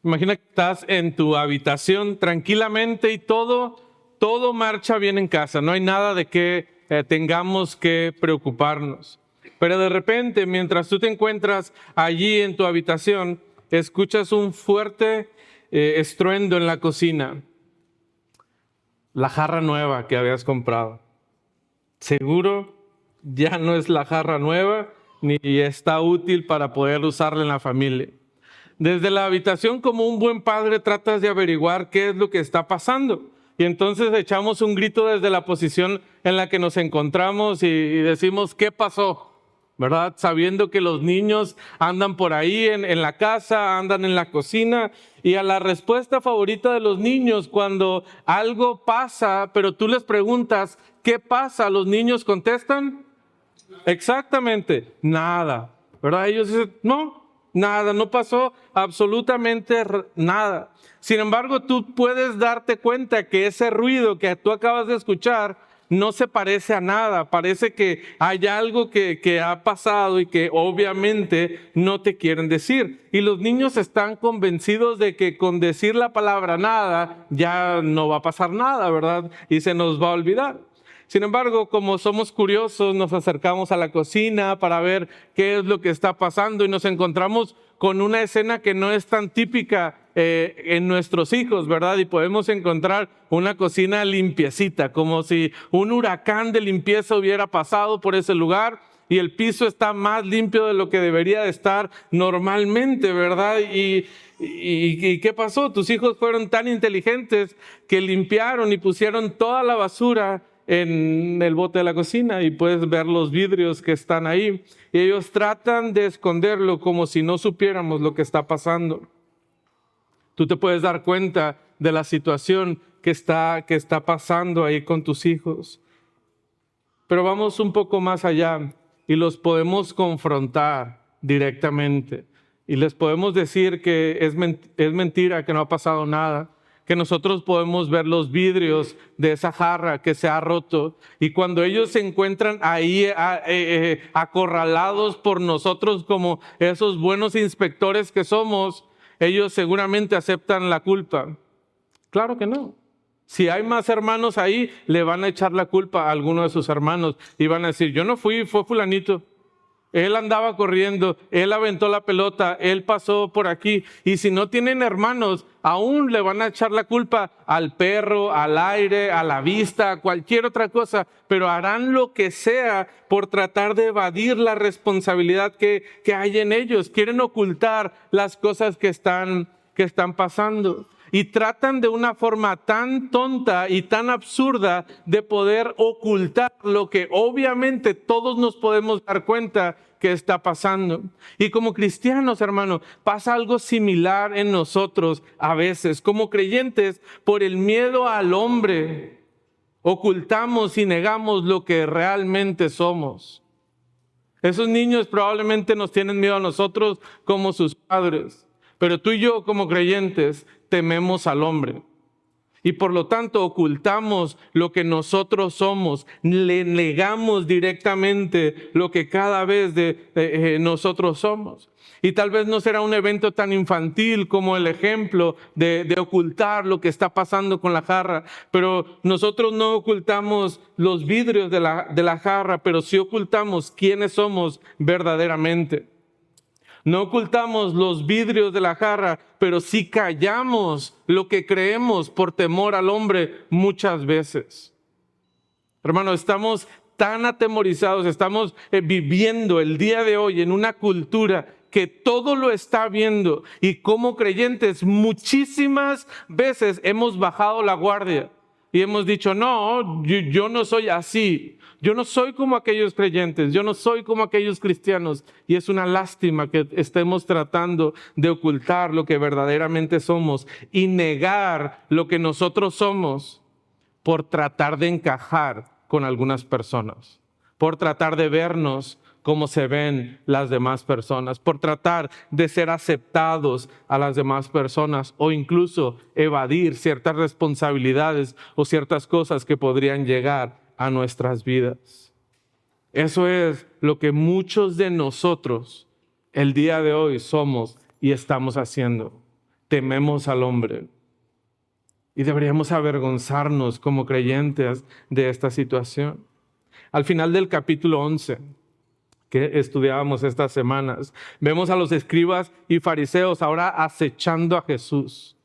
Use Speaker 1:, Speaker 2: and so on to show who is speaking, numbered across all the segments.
Speaker 1: Imagina que estás en tu habitación tranquilamente y todo marcha bien en casa. No hay nada de que tengamos que preocuparnos. Pero de repente, mientras tú te encuentras allí en tu habitación, escuchas un fuerte estruendo en la cocina. La jarra nueva que habías comprado. Seguro ya no es la jarra nueva ni está útil para poder usarla en la familia. Desde la habitación, como un buen padre, tratas de averiguar qué es lo que está pasando. Y entonces echamos un grito desde la posición en la que nos encontramos y decimos, ¿qué pasó? ¿Verdad? Sabiendo que los niños andan por ahí en la casa, andan en la cocina. Y a la respuesta favorita de los niños, cuando algo pasa, pero tú les preguntas, ¿qué pasa? Los niños contestan, exactamente, nada. ¿Verdad? Ellos dicen, no, nada, no pasó absolutamente nada. Sin embargo, tú puedes darte cuenta que ese ruido que tú acabas de escuchar no se parece a nada. Parece que hay algo que ha pasado y que obviamente no te quieren decir. Y los niños están convencidos de que con decir la palabra nada ya no va a pasar nada, ¿verdad? Y se nos va a olvidar. Sin embargo, como somos curiosos, nos acercamos a la cocina para ver qué es lo que está pasando y nos encontramos con una escena que no es tan típica en nuestros hijos, ¿verdad? Y podemos encontrar una cocina limpiecita, como si un huracán de limpieza hubiera pasado por ese lugar y el piso está más limpio de lo que debería de estar normalmente, ¿verdad? ¿Y qué pasó? Tus hijos fueron tan inteligentes que limpiaron y pusieron toda la basura en el bote de la cocina y puedes ver los vidrios que están ahí. Y ellos tratan de esconderlo como si no supiéramos lo que está pasando. Tú te puedes dar cuenta de la situación que está pasando ahí con tus hijos. Pero vamos un poco más allá y los podemos confrontar directamente. Y les podemos decir que es mentira, que no ha pasado nada. Que nosotros podemos ver los vidrios de esa jarra que se ha roto. Y cuando ellos se encuentran ahí acorralados por nosotros como esos buenos inspectores que somos, ellos seguramente aceptan la culpa. Claro que no. Si hay más hermanos ahí, le van a echar la culpa a alguno de sus hermanos y van a decir, yo no fui, fue fulanito. Él andaba corriendo, él aventó la pelota, él pasó por aquí. Y si no tienen hermanos, aún le van a echar la culpa al perro, al aire, a la vista, a cualquier otra cosa. Pero harán lo que sea por tratar de evadir la responsabilidad que hay en ellos. Quieren ocultar las cosas que están pasando. Y tratan de una forma tan tonta y tan absurda de poder ocultar lo que obviamente todos nos podemos dar cuenta que está pasando. Y como cristianos, hermano, pasa algo similar en nosotros a veces. Como creyentes, por el miedo al hombre, ocultamos y negamos lo que realmente somos. Esos niños probablemente nos tienen miedo a nosotros como sus padres. Pero tú y yo como creyentes tememos al hombre y por lo tanto ocultamos lo que nosotros somos, le negamos directamente lo que cada vez nosotros somos. Y tal vez no será un evento tan infantil como el ejemplo de ocultar lo que está pasando con la jarra, pero nosotros no ocultamos los vidrios de la jarra, pero sí ocultamos quiénes somos verdaderamente. No ocultamos los vidrios de la jarra, pero sí callamos lo que creemos por temor al hombre muchas veces. Hermano, estamos tan atemorizados, estamos viviendo el día de hoy en una cultura que todo lo está viendo y como creyentes muchísimas veces hemos bajado la guardia y hemos dicho, no, yo no soy así. Yo no soy como aquellos creyentes, yo no soy como aquellos cristianos. Y es una lástima que estemos tratando de ocultar lo que verdaderamente somos y negar lo que nosotros somos por tratar de encajar con algunas personas, por tratar de vernos como se ven las demás personas, por tratar de ser aceptados a las demás personas o incluso evadir ciertas responsabilidades o ciertas cosas que podrían llegar a nuestras vidas. Eso es lo que muchos de nosotros el día de hoy somos y estamos haciendo. tememos al hombre. Y deberíamos avergonzarnos como creyentes de esta situación. Al final del capítulo 11, que estudiábamos estas semanas, vemos a los escribas y fariseos ahora acechando a Jesús.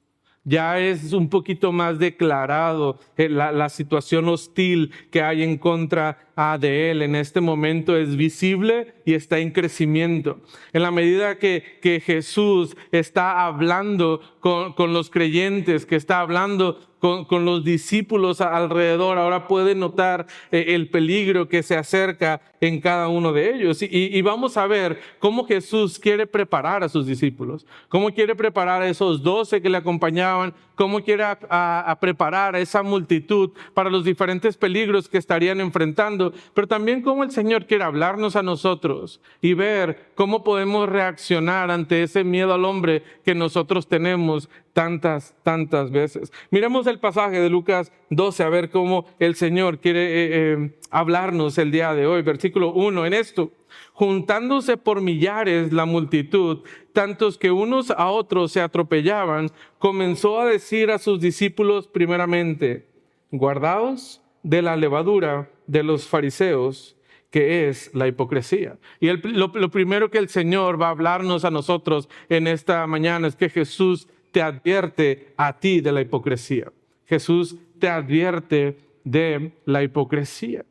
Speaker 1: Ya es un poquito más declarado la situación hostil que hay en contra de él. En este momento es visible y está en crecimiento. En la medida que Jesús está hablando con los creyentes, que está hablando con los discípulos alrededor, ahora puede notar el peligro que se acerca en cada uno de ellos. Y vamos a ver cómo Jesús quiere preparar a sus discípulos, cómo quiere preparar a esos 12 que le acompañaban, cómo quiere a preparar a esa multitud para los diferentes peligros que estarían enfrentando, pero también cómo el Señor quiere hablarnos a nosotros y ver cómo podemos reaccionar ante ese miedo al hombre que nosotros tenemos tantas veces. Miremos el pasaje de Lucas 12 a ver cómo el Señor quiere hablarnos el día de hoy. Versículo 1, en esto, juntándose por millares la multitud, tantos que unos a otros se atropellaban, comenzó a decir a sus discípulos primeramente: guardaos de la levadura de los fariseos, que es la hipocresía. Y lo primero que el Señor va a hablarnos a nosotros en esta mañana es que Jesús te advierte a ti de la hipocresía. Jesús te advierte de la hipocresía.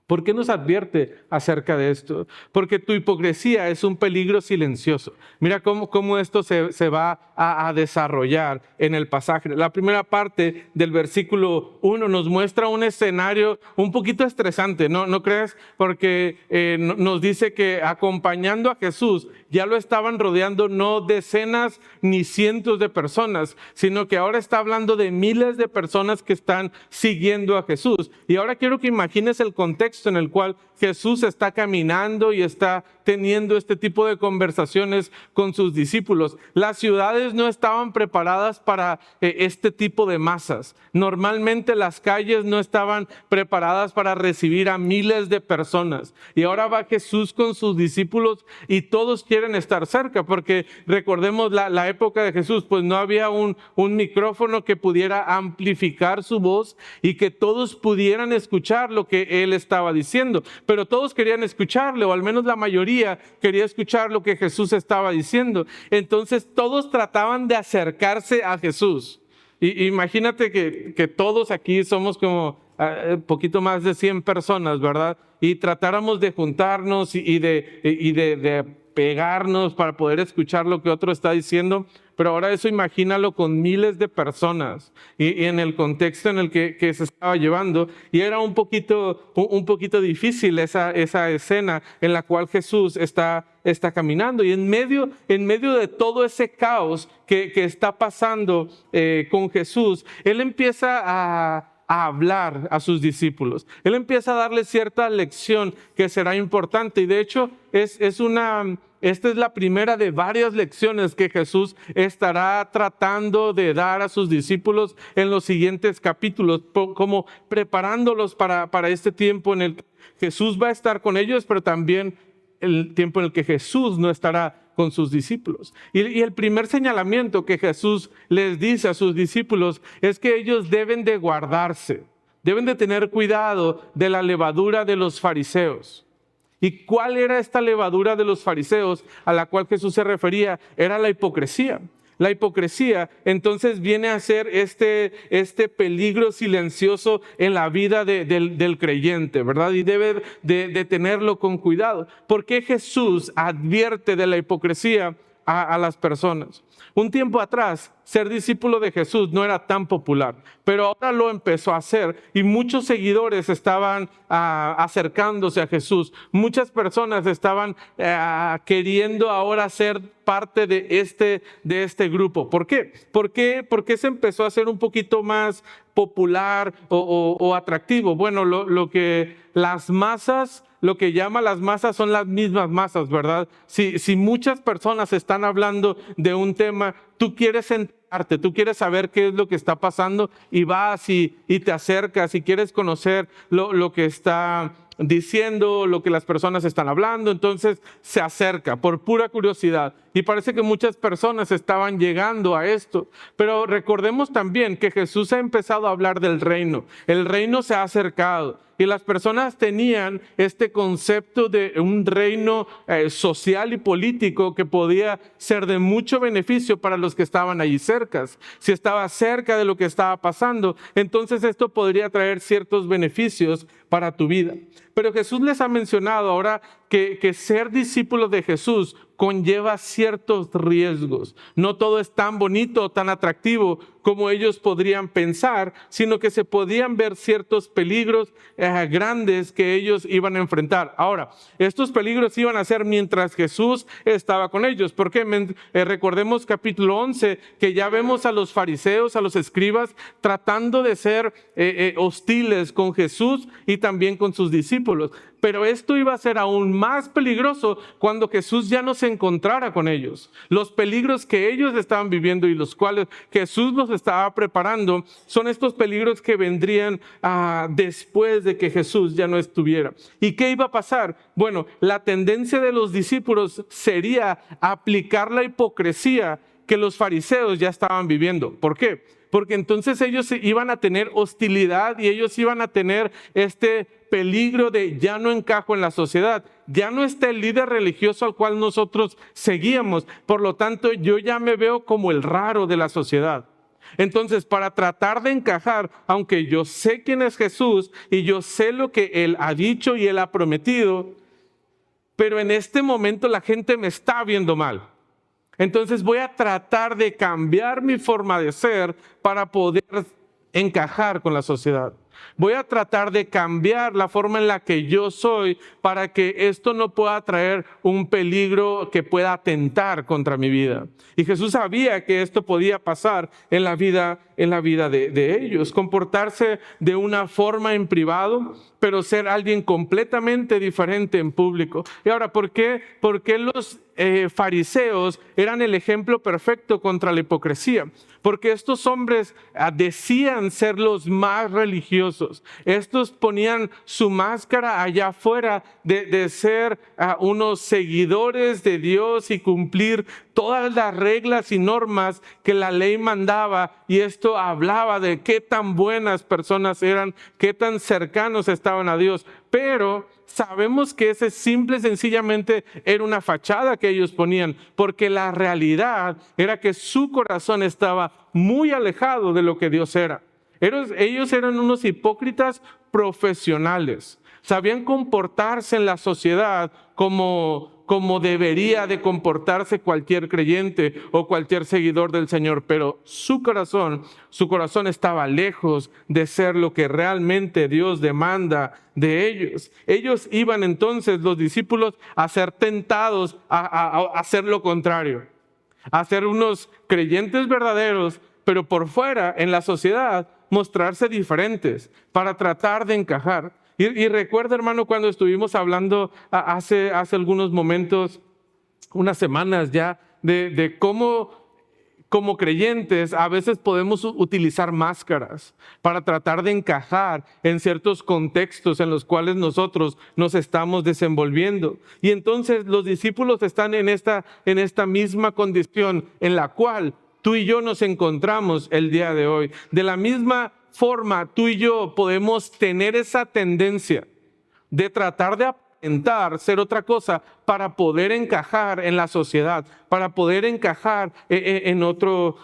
Speaker 1: ¿Por qué nos advierte acerca de esto? Porque tu hipocresía es un peligro silencioso. Mira cómo esto se va a desarrollar en el pasaje. La primera parte del versículo 1 nos muestra un escenario un poquito estresante, ¿no crees? Porque nos dice que acompañando a Jesús ya lo estaban rodeando no decenas ni cientos de personas, sino que ahora está hablando de miles de personas que están siguiendo a Jesús. Y ahora quiero que imagines el contexto en el cual Jesús está caminando y está teniendo este tipo de conversaciones con sus discípulos. Las ciudades no estaban preparadas para este tipo de masas. Normalmente las calles no estaban preparadas para recibir a miles de personas. Y ahora va Jesús con sus discípulos y todos quieren estar cerca, porque recordemos la época de Jesús, pues no había un micrófono que pudiera amplificar su voz y que todos pudieran escuchar lo que él estaba diciendo. Pero todos querían escucharle, o al menos la mayoría quería escuchar lo que Jesús estaba diciendo. Entonces todos trataban de acercarse a Jesús. Y imagínate que todos aquí somos como un poquito más de 100 personas, ¿verdad? Y tratáramos de juntarnos y de pegarnos para poder escuchar lo que otro está diciendo. Pero ahora eso imagínalo con miles de personas y en el contexto en el que se estaba llevando. Y era un poquito difícil esa escena en la cual Jesús está caminando. Y en medio de todo ese caos que está pasando con Jesús, Él empieza a hablar a sus discípulos. Él empieza a darles cierta lección que será importante. Y de hecho esta es la primera de varias lecciones que Jesús estará tratando de dar a sus discípulos en los siguientes capítulos, como preparándolos para este tiempo en el que Jesús va a estar con ellos, pero también el tiempo en el que Jesús no estará con sus discípulos. Y el primer señalamiento que Jesús les dice a sus discípulos es que ellos deben de guardarse, deben de tener cuidado de la levadura de los fariseos. ¿Y cuál era esta levadura de los fariseos a la cual Jesús se refería? Era la hipocresía. La hipocresía entonces viene a ser este peligro silencioso en la vida del creyente, ¿verdad? Y debe de tenerlo con cuidado. ¿Por qué Jesús advierte de la hipocresía a las personas? Un tiempo atrás, ser discípulo de Jesús no era tan popular, pero ahora lo empezó a hacer y muchos seguidores estaban acercándose a Jesús. Muchas personas estaban queriendo ahora ser parte de este grupo. ¿Por qué? ¿Por qué se empezó a hacer un poquito más popular o atractivo? Bueno, lo que llama las masas son las mismas masas, ¿verdad? Si muchas personas están hablando de un tema, tú quieres enterarte, tú quieres saber qué es lo que está pasando y vas y te acercas y quieres conocer lo que está diciendo, lo que las personas están hablando, entonces se acerca por pura curiosidad. Y parece que muchas personas estaban llegando a esto. Pero recordemos también que Jesús ha empezado a hablar del reino. El reino se ha acercado. Y las personas tenían este concepto de un reino social y político que podía ser de mucho beneficio para los que estaban allí cerca. Si estaba cerca de lo que estaba pasando, entonces esto podría traer ciertos beneficios para tu vida. Pero Jesús les ha mencionado ahora que ser discípulos de Jesús conlleva ciertos riesgos. No todo es tan bonito, tan atractivo como ellos podrían pensar, sino que se podían ver ciertos peligros grandes que ellos iban a enfrentar. Ahora, estos peligros iban a ser mientras Jesús estaba con ellos, porque recordemos capítulo 11, que ya vemos a los fariseos, a los escribas, tratando de ser hostiles con Jesús y también con sus discípulos. Pero esto iba a ser aún más peligroso cuando Jesús ya no se encontrara con ellos. Los peligros que ellos estaban viviendo y los cuales Jesús los estaba preparando son estos peligros que vendrían después de que Jesús ya no estuviera. ¿Y qué iba a pasar? Bueno, la tendencia de los discípulos sería aplicar la hipocresía que los fariseos ya estaban viviendo. ¿Por qué? Porque entonces ellos iban a tener hostilidad y ellos iban a tener este peligro de ya no encajo en la sociedad, ya no está el líder religioso al cual nosotros seguíamos, por lo tanto yo ya me veo como el raro de la sociedad. Entonces, para tratar de encajar, aunque yo sé quién es Jesús y yo sé lo que Él ha dicho y Él ha prometido, pero en este momento la gente me está viendo mal. Entonces voy a tratar de cambiar mi forma de ser para poder encajar con la sociedad. Voy a tratar de cambiar la forma en la que yo soy para que esto no pueda traer un peligro que pueda atentar contra mi vida. Y Jesús sabía que esto podía pasar en la vida de ellos. Comportarse de una forma en privado, pero ser alguien completamente diferente en público. Y ahora, ¿por qué los fariseos eran el ejemplo perfecto contra la hipocresía? Porque estos hombres decían ser los más religiosos. Estos ponían su máscara allá afuera de ser unos seguidores de Dios y cumplir todas las reglas y normas que la ley mandaba, y esto hablaba de qué tan buenas personas eran, qué tan cercanos estaban a Dios. Pero sabemos que ese simple y sencillamente era una fachada que ellos ponían, porque la realidad era que su corazón estaba muy alejado de lo que Dios era. Ellos eran unos hipócritas profesionales. Sabían comportarse en la sociedad como debería de comportarse cualquier creyente o cualquier seguidor del Señor, pero su corazón estaba lejos de ser lo que realmente Dios demanda de ellos. Ellos iban entonces, los discípulos, a ser tentados a hacer lo contrario, a ser unos creyentes verdaderos, pero por fuera, en la sociedad, mostrarse diferentes para tratar de encajar. Y recuerda, hermano, cuando estuvimos hablando hace algunos momentos, unas semanas ya, de cómo como creyentes a veces podemos utilizar máscaras para tratar de encajar en ciertos contextos en los cuales nosotros nos estamos desenvolviendo. Y entonces los discípulos están en esta misma condición en la cual tú y yo nos encontramos el día de hoy. De la misma forma, tú y yo podemos tener esa tendencia de tratar de aparentar ser otra cosa para poder encajar en la sociedad, para poder encajar en otro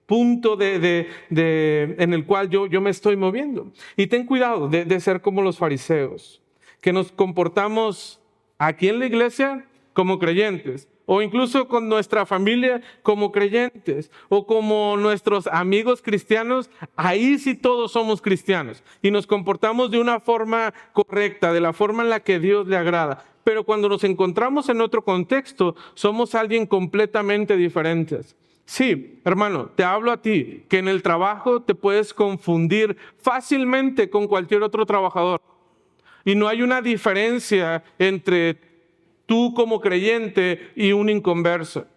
Speaker 1: punto en el cual yo me estoy moviendo. Y ten cuidado de ser como los fariseos, que nos comportamos aquí en la iglesia como creyentes, o incluso con nuestra familia como creyentes, o como nuestros amigos cristianos. Ahí sí todos somos cristianos y nos comportamos de una forma correcta, de la forma en la que Dios le agrada. Pero cuando nos encontramos en otro contexto, somos alguien completamente diferente. Sí, hermano, te hablo a ti, que en el trabajo te puedes confundir fácilmente con cualquier otro trabajador. Y no hay una diferencia entre tú como creyente y un inconverso.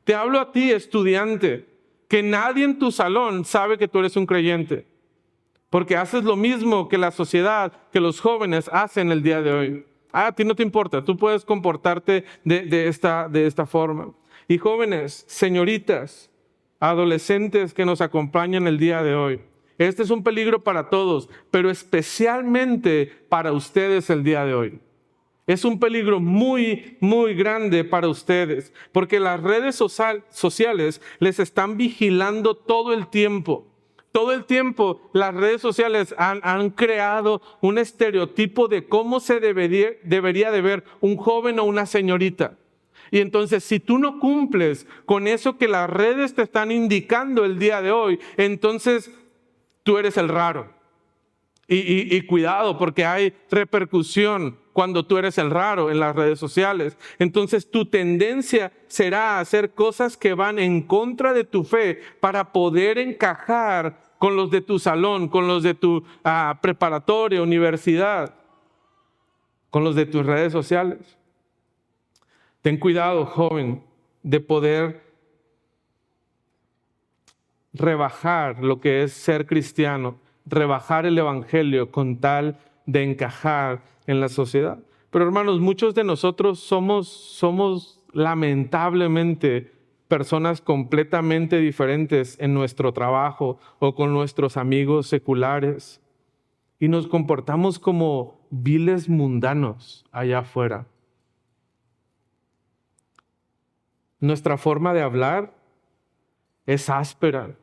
Speaker 1: Te hablo a ti, estudiante, que nadie en tu salón sabe que tú eres un creyente, porque haces lo mismo que la sociedad, que los jóvenes hacen el día de hoy. A ti no te importa, tú puedes comportarte de esta forma. Y jóvenes, señoritas, adolescentes que nos acompañan el día de hoy, este es un peligro para todos, pero especialmente para ustedes el día de hoy. Es un peligro muy, muy grande para ustedes, porque las redes sociales les están vigilando todo el tiempo. Todo el tiempo las redes sociales han creado un estereotipo de cómo se debería de ver un joven o una señorita. Y entonces, si tú no cumples con eso que las redes te están indicando el día de hoy, entonces tú eres el raro. Y cuidado, porque hay repercusión cuando tú eres el raro en las redes sociales. Entonces tu tendencia será a hacer cosas que van en contra de tu fe para poder encajar con los de tu salón, con los de tu preparatoria, universidad, con los de tus redes sociales. Ten cuidado, joven, de poder rebajar lo que es ser cristiano, rebajar el evangelio con tal de encajar en la sociedad. Pero hermanos, muchos de nosotros somos lamentablemente personas completamente diferentes en nuestro trabajo o con nuestros amigos seculares y nos comportamos como viles mundanos allá afuera. Nuestra forma de hablar es áspera.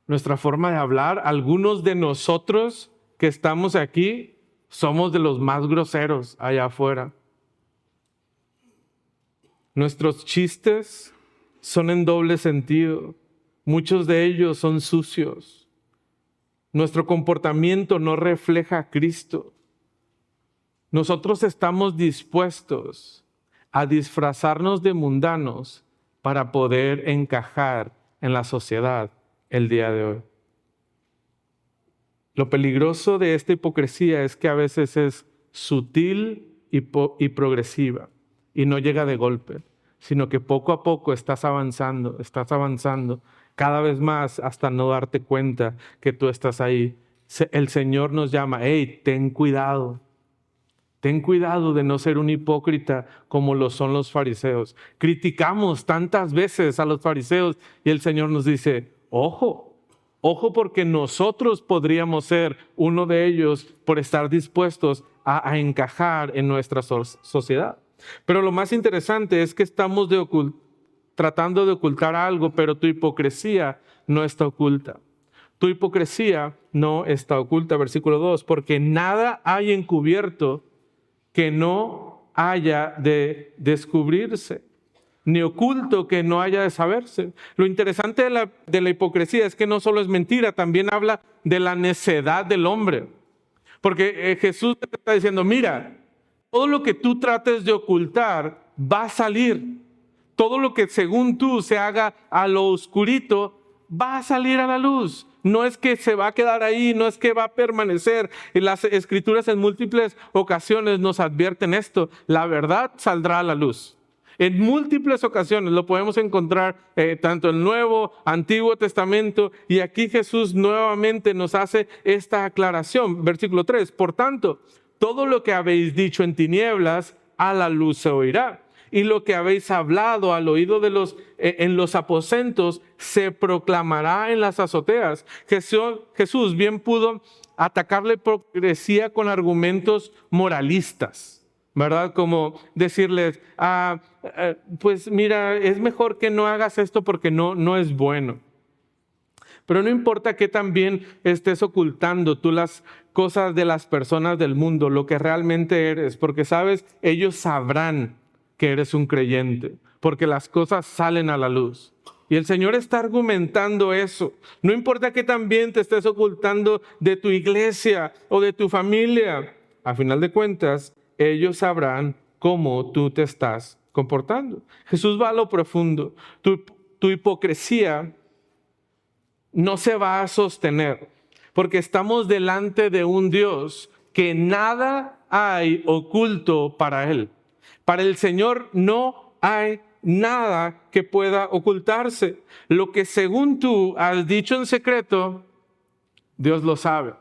Speaker 1: Nuestra forma de hablar, algunos de nosotros que estamos aquí, somos de los más groseros allá afuera. Nuestros chistes son en doble sentido. Muchos de ellos son sucios. Nuestro comportamiento no refleja a Cristo. Nosotros estamos dispuestos a disfrazarnos de mundanos para poder encajar en la sociedad el día de hoy. Lo peligroso de esta hipocresía es que a veces es sutil y progresiva y no llega de golpe, sino que poco a poco estás avanzando cada vez más hasta no darte cuenta que tú estás ahí. El Señor nos llama, hey, ten cuidado. Ten cuidado de no ser un hipócrita como lo son los fariseos. Criticamos tantas veces a los fariseos y el Señor nos dice, ojo porque nosotros podríamos ser uno de ellos por estar dispuestos a encajar en nuestra sociedad. Pero lo más interesante es que estamos tratando de ocultar algo, pero tu hipocresía no está oculta. Tu hipocresía no está oculta, versículo 2, porque nada hay encubierto que no haya de descubrirse, ni oculto que no haya de saberse. Lo interesante de la hipocresía es que no solo es mentira, también habla de la necedad del hombre. Porque Jesús te está diciendo, mira, todo lo que tú trates de ocultar va a salir. Todo lo que según tú se haga a lo oscurito va a salir a la luz. No es que se va a quedar ahí, no es que va a permanecer. Y las Escrituras en múltiples ocasiones nos advierten esto. La verdad saldrá a la luz. En múltiples ocasiones lo podemos encontrar tanto en el Nuevo, Antiguo Testamento, y aquí Jesús nuevamente nos hace esta aclaración. Versículo 3, por tanto, todo lo que habéis dicho en tinieblas, a la luz se oirá. Y lo que habéis hablado al oído de en los aposentos se proclamará en las azoteas. Jesús bien pudo atacar la hipocresía con argumentos moralistas, ¿verdad? Como decirles, pues mira, es mejor que no hagas esto porque no es bueno. Pero no importa que también estés ocultando tú las cosas de las personas del mundo, lo que realmente eres, porque sabes, ellos sabrán que eres un creyente, porque las cosas salen a la luz. Y el Señor está argumentando eso. No importa que también te estés ocultando de tu iglesia o de tu familia. A final de cuentas, ellos sabrán cómo tú te estás comportando. Jesús va a lo profundo. Tu hipocresía no se va a sostener, porque estamos delante de un Dios que nada hay oculto para Él. Para el Señor no hay nada que pueda ocultarse. Lo que según tú has dicho en secreto, Dios lo sabe.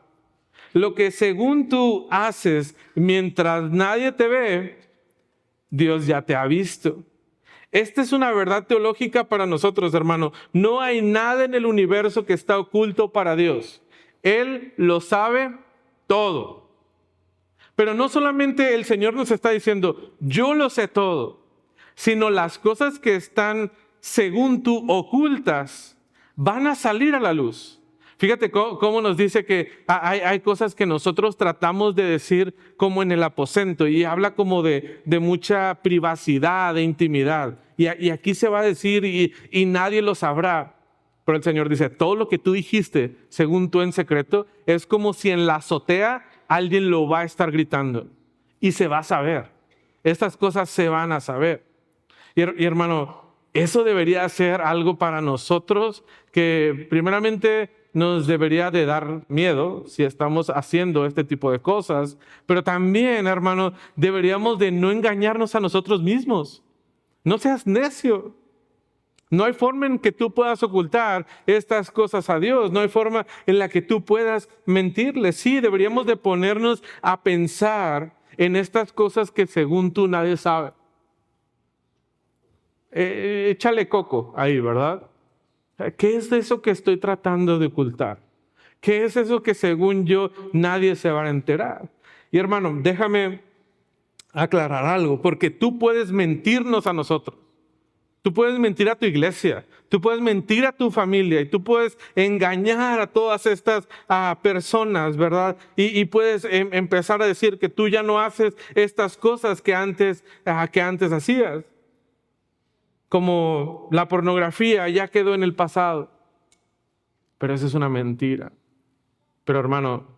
Speaker 1: Lo que según tú haces mientras nadie te ve, Dios ya te ha visto. Esta es una verdad teológica para nosotros, hermano. No hay nada en el universo que está oculto para Dios. Él lo sabe todo. Pero no solamente el Señor nos está diciendo, yo lo sé todo, sino las cosas que están, según tú, ocultas, van a salir a la luz. Fíjate cómo nos dice que hay cosas que nosotros tratamos de decir como en el aposento, y habla como de mucha privacidad, de intimidad. Y aquí se va a decir y nadie lo sabrá. Pero el Señor dice, todo lo que tú dijiste, según tú en secreto, es como si en la azotea alguien lo va a estar gritando. Y se va a saber. Estas cosas se van a saber. Y hermano, eso debería ser algo para nosotros que primeramente nos debería de dar miedo si estamos haciendo este tipo de cosas. Pero también, hermano, deberíamos de no engañarnos a nosotros mismos. No seas necio. No hay forma en que tú puedas ocultar estas cosas a Dios. No hay forma en la que tú puedas mentirle. Sí, deberíamos de ponernos a pensar en estas cosas que según tú nadie sabe. Échale coco ahí, ¿verdad? ¿Qué es eso que estoy tratando de ocultar? ¿Qué es eso que según yo nadie se va a enterar? Y hermano, déjame aclarar algo, porque tú puedes mentirnos a nosotros. Tú puedes mentir a tu iglesia, tú puedes mentir a tu familia y tú puedes engañar a todas estas personas, ¿verdad? Y puedes empezar a decir que tú ya no haces estas cosas que antes hacías. Como la pornografía ya quedó en el pasado. Pero eso es una mentira. Pero hermano,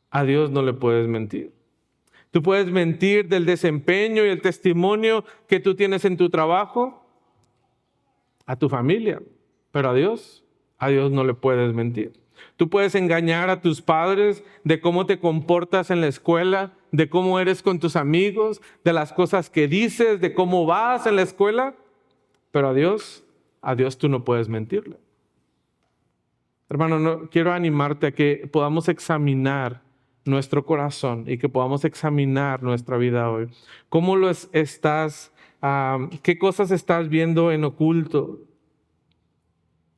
Speaker 1: a Dios no le puedes mentir. Tú puedes mentir del desempeño y el testimonio que tú tienes en tu trabajo, a tu familia, pero a Dios no le puedes mentir. Tú puedes engañar a tus padres de cómo te comportas en la escuela, de cómo eres con tus amigos, de las cosas que dices, de cómo vas en la escuela, pero a Dios tú no puedes mentirle. Hermano, quiero animarte a que podamos examinar nuestro corazón y que podamos examinar nuestra vida hoy. ¿Cómo qué cosas estás viendo en oculto?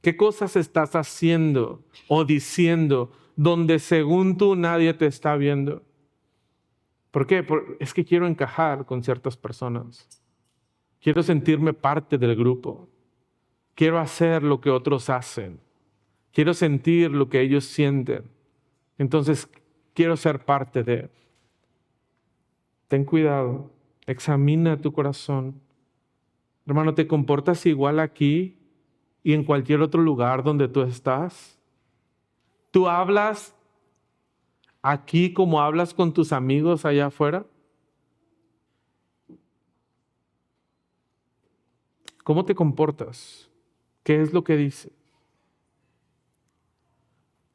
Speaker 1: ¿Qué cosas estás haciendo o diciendo donde según tú nadie te está viendo? ¿Por qué? Es que quiero encajar con ciertas personas. Quiero sentirme parte del grupo. Quiero hacer lo que otros hacen. Quiero sentir lo que ellos sienten. Entonces, quiero ser parte de. Ten cuidado. Examina tu corazón. Hermano, ¿te comportas igual aquí y en cualquier otro lugar donde tú estás? ¿Tú hablas aquí como hablas con tus amigos allá afuera? ¿Cómo te comportas? ¿Qué es lo que dices?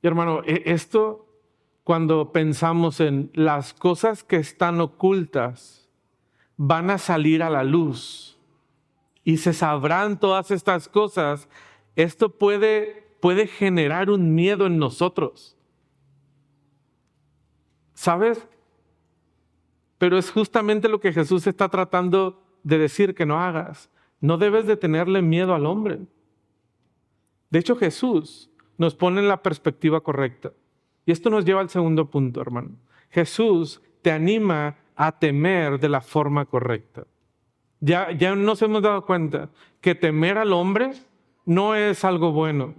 Speaker 1: Y hermano, esto cuando pensamos en las cosas que están ocultas, van a salir a la luz y se sabrán todas estas cosas. Esto puede generar un miedo en nosotros. ¿Sabes? Pero es justamente lo que Jesús está tratando de decir que no hagas. No debes de tenerle miedo al hombre. De hecho, Jesús nos pone en la perspectiva correcta. Y esto nos lleva al segundo punto, hermano. Jesús te anima a temer de la forma correcta. Ya nos hemos dado cuenta que temer al hombre no es algo bueno.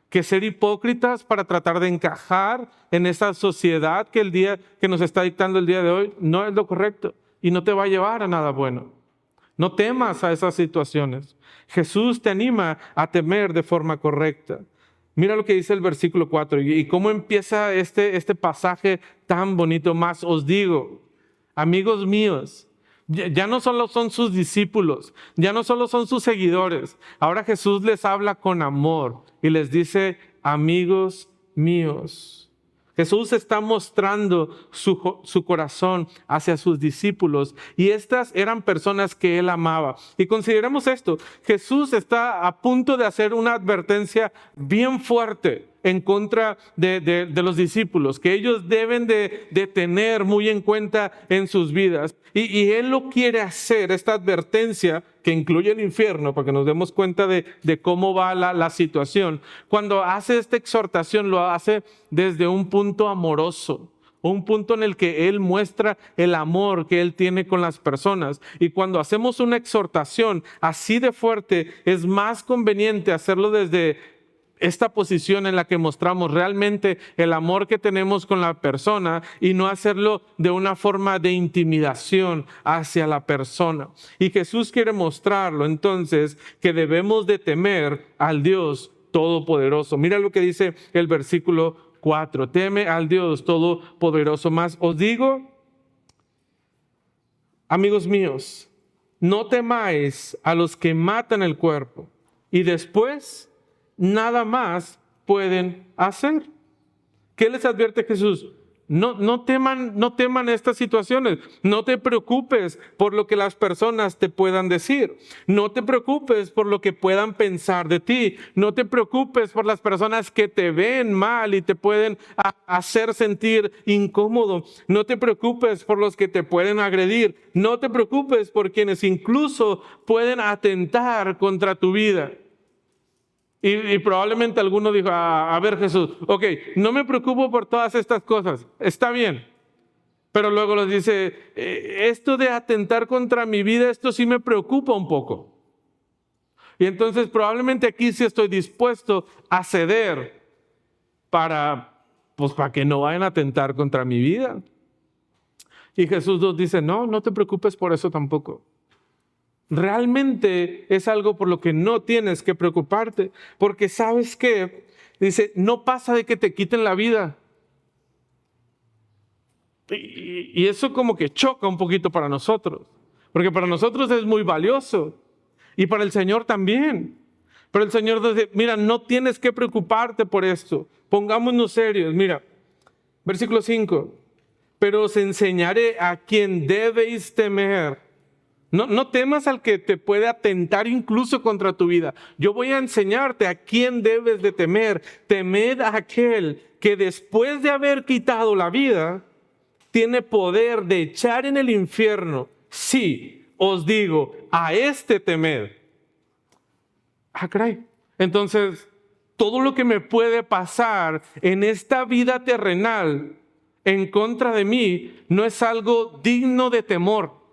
Speaker 1: Que ser hipócritas para tratar de encajar en esa sociedad que nos está dictando el día de hoy no es lo correcto y no te va a llevar a nada bueno. No temas a esas situaciones. Jesús te anima a temer de forma correcta. Mira lo que dice el versículo 4 y cómo empieza este pasaje tan bonito. Más os digo, amigos míos, ya no solo son sus discípulos, ya no solo son sus seguidores. Ahora Jesús les habla con amor y les dice, amigos míos. Jesús está mostrando su corazón hacia sus discípulos y estas eran personas que él amaba. Y consideremos esto, Jesús está a punto de hacer una advertencia bien fuerte en contra de los discípulos, que ellos deben de tener muy en cuenta en sus vidas. Y Él lo quiere hacer, esta advertencia que incluye el infierno, para que nos demos cuenta de cómo va la situación. Cuando hace esta exhortación, lo hace desde un punto amoroso, un punto en el que Él muestra el amor que Él tiene con las personas. Y cuando hacemos una exhortación así de fuerte, es más conveniente hacerlo desde esta posición en la que mostramos realmente el amor que tenemos con la persona y no hacerlo de una forma de intimidación hacia la persona. Y Jesús quiere mostrarlo entonces que debemos de temer al Dios Todopoderoso. Mira lo que dice el versículo 4. Teme al Dios Todopoderoso. Más os digo, amigos míos, no temáis a los que matan el cuerpo y después nada más pueden hacer. ¿Qué les advierte Jesús? No teman estas situaciones. No te preocupes por lo que las personas te puedan decir. No te preocupes por lo que puedan pensar de ti. No te preocupes por las personas que te ven mal y te pueden hacer sentir incómodo. No te preocupes por los que te pueden agredir. No te preocupes por quienes incluso pueden atentar contra tu vida. Y probablemente alguno dijo, a ver Jesús, ok, no me preocupo por todas estas cosas, está bien. Pero luego les dice, esto de atentar contra mi vida, esto sí me preocupa un poco. Y entonces probablemente aquí sí estoy dispuesto a ceder para que no vayan a atentar contra mi vida. Y Jesús nos dice, no te preocupes por eso tampoco. Realmente es algo por lo que no tienes que preocuparte, porque ¿sabes qué? Dice, no pasa de que te quiten la vida. Y eso como que choca un poquito para nosotros, porque para nosotros es muy valioso y para el Señor también. Pero el Señor dice, mira, no tienes que preocuparte por esto. Pongámonos serios. Mira, versículo 5. Pero os enseñaré a quien debéis temer. No temas al que te puede atentar incluso contra tu vida. Yo voy a enseñarte a quién debes de temer. Temed a aquel que después de haber quitado la vida, tiene poder de echar en el infierno. Sí, os digo, a este temed. Caray. Entonces, todo lo que me puede pasar en esta vida terrenal en contra de mí no es algo digno de temor.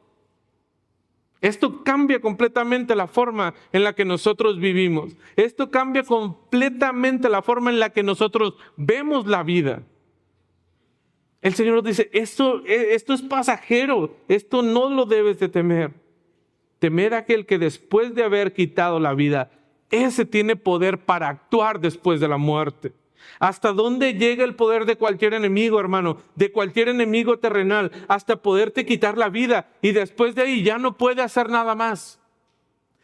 Speaker 1: Esto cambia completamente la forma en la que nosotros vivimos. Esto cambia completamente la forma en la que nosotros vemos la vida. El Señor nos dice, esto es pasajero, esto no lo debes de temer. Temer a aquel que después de haber quitado la vida, ese tiene poder para actuar después de la muerte. ¿Hasta dónde llega el poder de cualquier enemigo, hermano? De cualquier enemigo terrenal, hasta poderte quitar la vida y después de ahí ya no puede hacer nada más.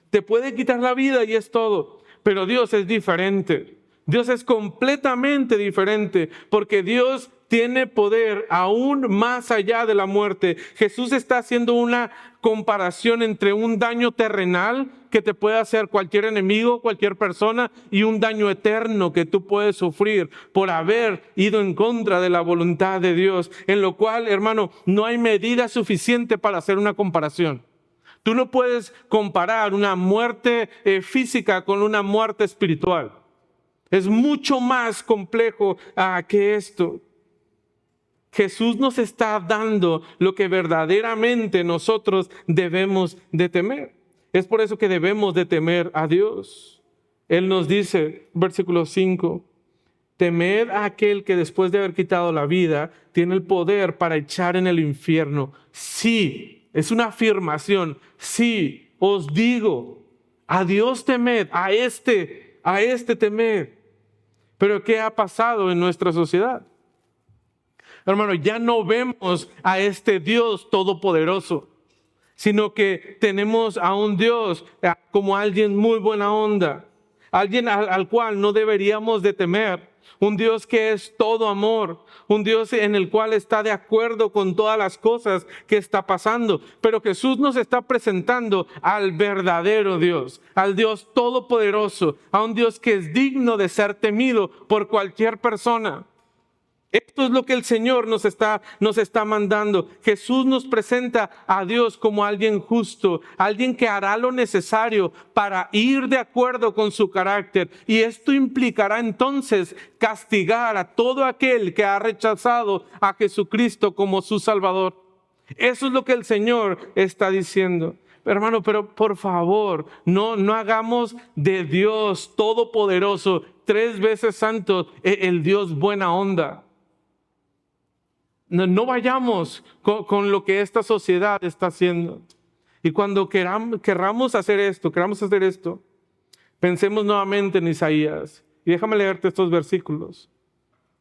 Speaker 1: Te puede quitar la vida y es todo. Pero Dios es diferente. Dios es completamente diferente porque Dios tiene poder aún más allá de la muerte. Jesús está haciendo una comparación entre un daño terrenal que te puede hacer cualquier enemigo, cualquier persona, y un daño eterno que tú puedes sufrir por haber ido en contra de la voluntad de Dios. En lo cual, hermano, no hay medida suficiente para hacer una comparación. Tú no puedes comparar una muerte física con una muerte espiritual. Es mucho más complejo que esto. Jesús nos está dando lo que verdaderamente nosotros debemos de temer. Es por eso que debemos de temer a Dios. Él nos dice, versículo 5, temed a aquel que después de haber quitado la vida, tiene el poder para echar en el infierno. Sí, es una afirmación. Sí, os digo, a Dios temed, a este temed. Pero ¿qué ha pasado en nuestra sociedad? Hermano, ya no vemos a este Dios todopoderoso, sino que tenemos a un Dios como alguien muy buena onda, alguien al cual no deberíamos de temer, un Dios que es todo amor, un Dios en el cual está de acuerdo con todas las cosas que está pasando. Pero Jesús nos está presentando al verdadero Dios, al Dios todopoderoso, a un Dios que es digno de ser temido por cualquier persona. Esto es lo que el Señor nos está mandando. Jesús nos presenta a Dios como alguien justo, alguien que hará lo necesario para ir de acuerdo con su carácter. Y esto implicará entonces castigar a todo aquel que ha rechazado a Jesucristo como su Salvador. Eso es lo que el Señor está diciendo. Hermano, pero por favor, no hagamos de Dios todopoderoso, 3 veces santo, el Dios buena onda. No vayamos con lo que esta sociedad está haciendo. Y cuando queramos hacer esto, pensemos nuevamente en Isaías. Y déjame leerte estos versículos,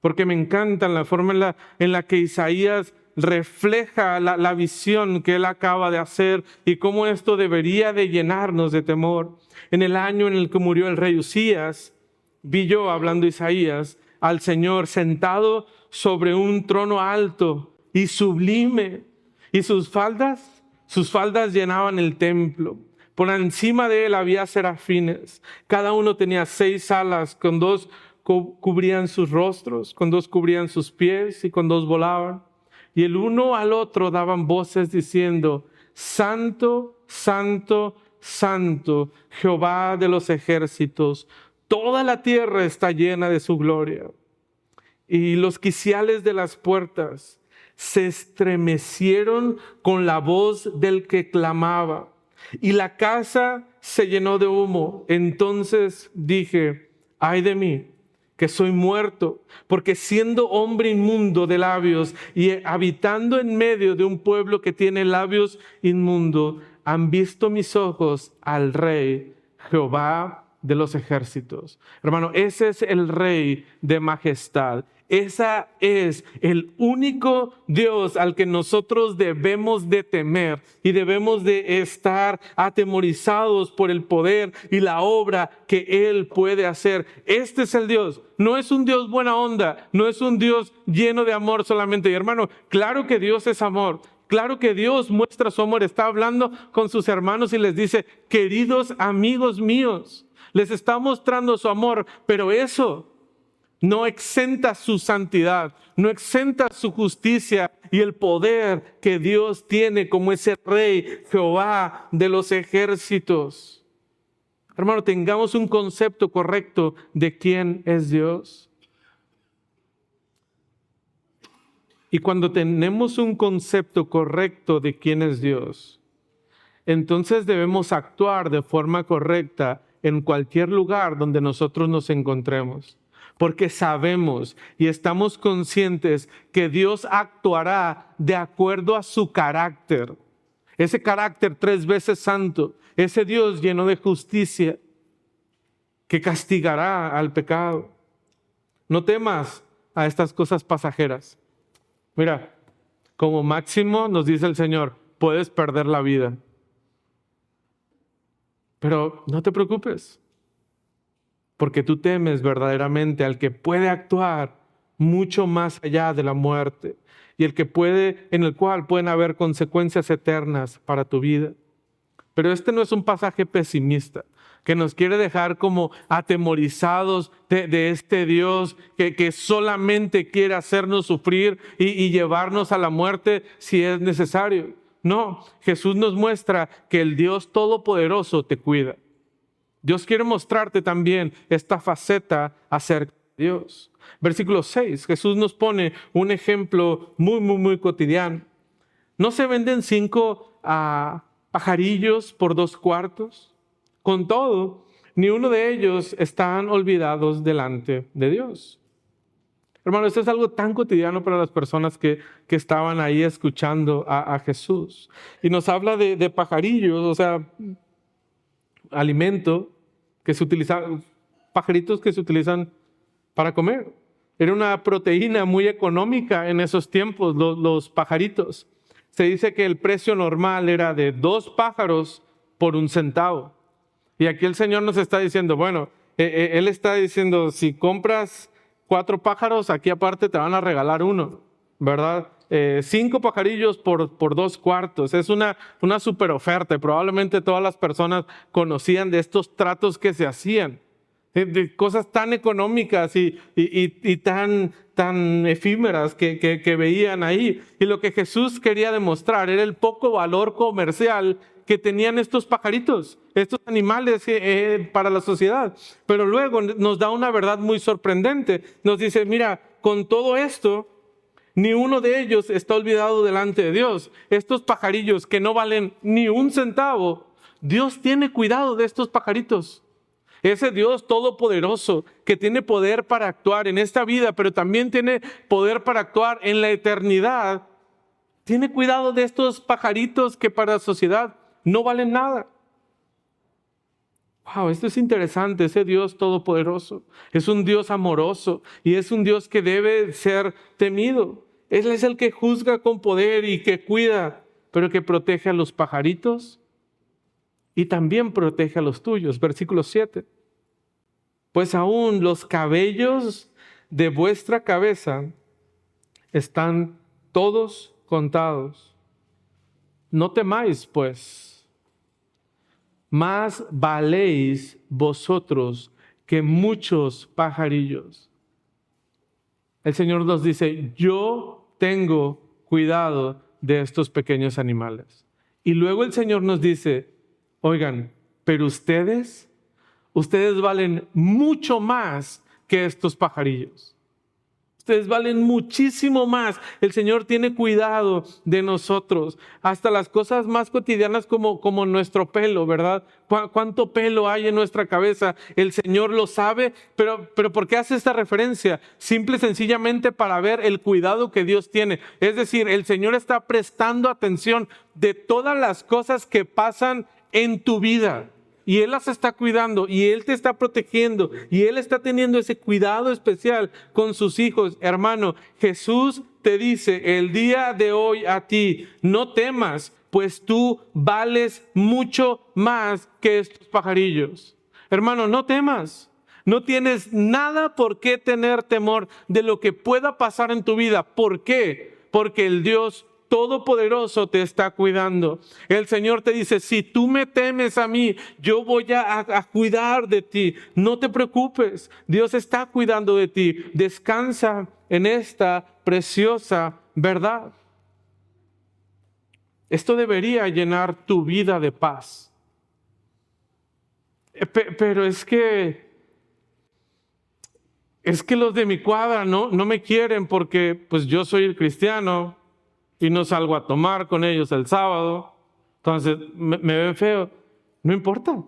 Speaker 1: porque me encantan la forma en la que Isaías refleja la visión que él acaba de hacer y cómo esto debería de llenarnos de temor. En el año en el que murió el rey Usías, vi yo, hablando Isaías, al Señor sentado sobre un trono alto y sublime, y sus faldas llenaban el templo. Por encima de él había serafines, cada uno tenía 6 alas, con 2 cubrían sus rostros, con 2 cubrían sus pies y con 2 volaban. Y el uno al otro daban voces diciendo: Santo, Santo, Santo, Jehová de los ejércitos, toda la tierra está llena de su gloria. Y los quiciales de las puertas se estremecieron con la voz del que clamaba, y la casa se llenó de humo. Entonces dije: ay de mí, que soy muerto, porque siendo hombre inmundo de labios y habitando en medio de un pueblo que tiene labios inmundos, han visto mis ojos al Rey, Jehová de los ejércitos. Hermano, ese es el Rey de majestad. Ese es el único Dios al que nosotros debemos de temer y debemos de estar atemorizados por el poder y la obra que Él puede hacer. Este es el Dios. No es un Dios buena onda, no es un Dios lleno de amor solamente. Y hermano, claro que Dios es amor. Claro que Dios muestra su amor. Está hablando con sus hermanos y les dice: queridos amigos míos, les está mostrando su amor, pero eso no exenta su santidad, no exenta su justicia y el poder que Dios tiene como ese Rey, Jehová de los ejércitos. Hermano, tengamos un concepto correcto de quién es Dios. Y cuando tenemos un concepto correcto de quién es Dios, entonces debemos actuar de forma correcta en cualquier lugar donde nosotros nos encontremos. Porque sabemos y estamos conscientes que Dios actuará de acuerdo a su carácter. Ese carácter 3 veces santo, ese Dios lleno de justicia que castigará al pecado. No temas a estas cosas pasajeras. Mira, como máximo nos dice el Señor, puedes perder la vida. Pero no te preocupes, porque tú temes verdaderamente al que puede actuar mucho más allá de la muerte y en el cual pueden haber consecuencias eternas para tu vida. Pero este no es un pasaje pesimista que nos quiere dejar como atemorizados de este Dios que solamente quiere hacernos sufrir y llevarnos a la muerte si es necesario. No, Jesús nos muestra que el Dios Todopoderoso te cuida. Dios quiere mostrarte también esta faceta acerca de Dios. Versículo 6, Jesús nos pone un ejemplo muy cotidiano. ¿No se venden 5 pajarillos por 2 cuartos? Con todo, ni uno de ellos están olvidados delante de Dios. Hermano, esto es algo tan cotidiano para las personas que estaban ahí escuchando a Jesús. Y nos habla de pajarillos, o sea, alimento que se utiliza, pajaritos que se utilizan para comer. Era una proteína muy económica en esos tiempos, los pajaritos. Se dice que el precio normal era de 2 pájaros por 1 centavo. Y aquí el Señor nos está diciendo, bueno, Él está diciendo, si compras 4 pájaros, aquí aparte te van a regalar uno, ¿verdad? 5 pajarillos por 2 cuartos. Es una super oferta y probablemente todas las personas conocían de estos tratos que se hacían. De cosas tan económicas y tan efímeras que veían ahí. Y lo que Jesús quería demostrar era el poco valor comercial que tenían estos pajaritos, estos animales para la sociedad. Pero luego nos da una verdad muy sorprendente. Nos dice, mira, con todo esto, ni uno de ellos está olvidado delante de Dios. Estos pajarillos que no valen ni un centavo, Dios tiene cuidado de estos pajaritos. Ese Dios todopoderoso que tiene poder para actuar en esta vida, pero también tiene poder para actuar en la eternidad, tiene cuidado de estos pajaritos que para la sociedad no valen nada. Wow, esto es interesante. Ese Dios todopoderoso es un Dios amoroso y es un Dios que debe ser temido. Él es el que juzga con poder y que cuida, pero que protege a los pajaritos y también protege a los tuyos. Versículo 7. Pues aún los cabellos de vuestra cabeza están todos contados. No temáis, pues, más valéis vosotros que muchos pajarillos. El Señor nos dice, yo tengo cuidado de estos pequeños animales. Y luego el Señor nos dice, oigan, pero ustedes valen mucho más que estos pajarillos. Ustedes valen muchísimo más. El Señor tiene cuidado de nosotros. Hasta las cosas más cotidianas como nuestro pelo, ¿verdad? ¿Cuánto pelo hay en nuestra cabeza? El Señor lo sabe, pero ¿por qué hace esta referencia? Simple y sencillamente para ver el cuidado que Dios tiene. Es decir, el Señor está prestando atención de todas las cosas que pasan en tu vida. Y Él las está cuidando y Él te está protegiendo y Él está teniendo ese cuidado especial con sus hijos. Hermano, Jesús te dice el día de hoy a ti, no temas, pues tú vales mucho más que estos pajarillos. Hermano, no temas. No tienes nada por qué tener temor de lo que pueda pasar en tu vida. ¿Por qué? Porque el Dios Todopoderoso te está cuidando. El Señor te dice, si tú me temes a mí, yo voy a cuidar de ti. No te preocupes, Dios está cuidando de ti. Descansa en esta preciosa verdad. Esto debería llenar tu vida de paz. Pero es que los de mi cuadra no me quieren porque pues yo soy el cristiano y no salgo a tomar con ellos el sábado, entonces me ven feo. No importa.